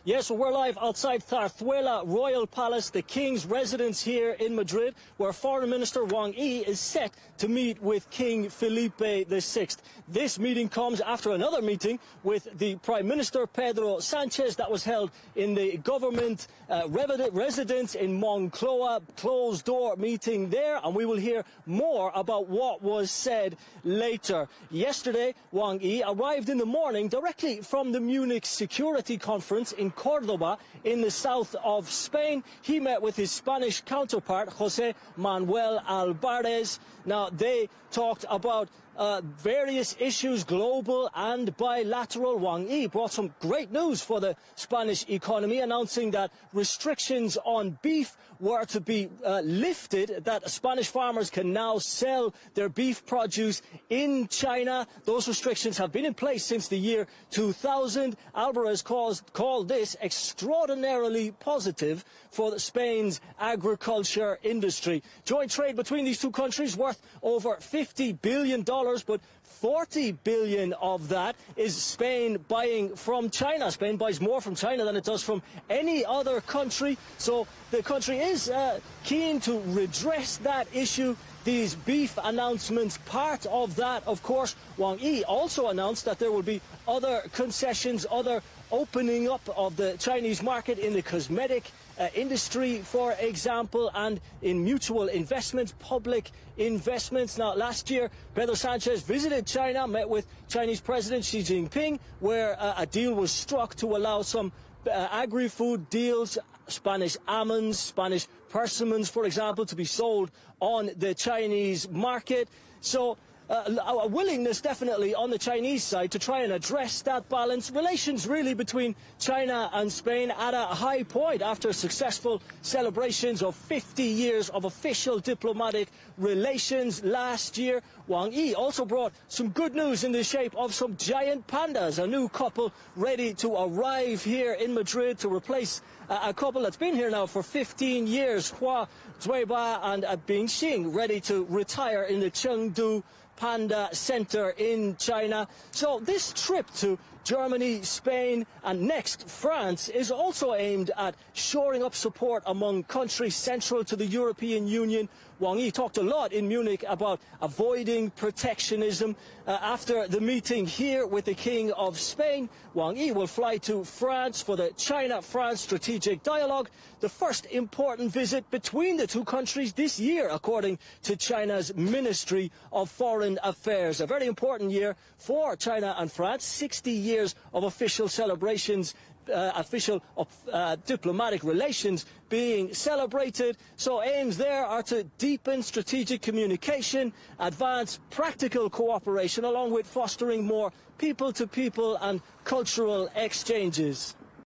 Yes, well, we're live outside Zarzuela Royal Palace, the King's residence here in Madrid, where Foreign Minister Wang Yi is set to meet with King Felipe VI. This meeting comes after another meeting with the Prime Minister Pedro Sanchez that was held in the government residence in Moncloa, closed-door meeting there, and we will hear more about what was said later. Yesterday, Wang Yi arrived in the morning directly from the Munich Security Conference in Cordoba in the south of Spain. He met with his Spanish counterpart, José Manuel Alvarez. Now, they talked about various issues, global and bilateral. Wang Yi brought some great news for the Spanish economy, announcing that restrictions on beef were to be lifted, that Spanish farmers can now sell their beef produce in China. Those restrictions have been in place since the year 2000. Alvarez called this extraordinarily positive for Spain's agriculture industry. Joint trade between these two countries worth over $50 billion, but 40 billion of that is Spain buying from China. Spain buys more from China than it does from any other country. So the country is keen to redress that issue. These beef announcements, part of that, of course. Wang Yi also announced that there will be other concessions, other opening up of the Chinese market in the cosmetic industry, for example, and in mutual investments, public investments. Now, last year, Pedro Sanchez visited China, met with Chinese President Xi Jinping, where a deal was struck to allow some agri-food deals, Spanish almonds, Spanish persimmons, for example, to be sold on the Chinese market. So a willingness definitely on the Chinese side to try and address that balance. Relations really between China and Spain at a high point after successful celebrations of 50 years of official diplomatic relations last year. Wang Yi also brought some good news in the shape of some giant pandas, a new couple ready to arrive here in Madrid to replace a couple that's been here now for 15 years, Hua Zuiba and Bingxing, ready to retire in the Chengdu Panda Center in China. So this trip to Germany, Spain, and next France is also aimed at shoring up support among countries central to the European Union. Wang Yi talked a lot in Munich about avoiding protectionism. After the meeting here with the King of Spain, Wang Yi will fly to France for the China-France Strategic Dialogue, the first important visit between the two countries this year, according to China's Ministry of Foreign Affairs. A very important year for China and France, 60 years of official celebrations, diplomatic relations being celebrated. So aims there are to deepen strategic communication, advance practical cooperation, along with fostering more people-to-people and cultural exchanges.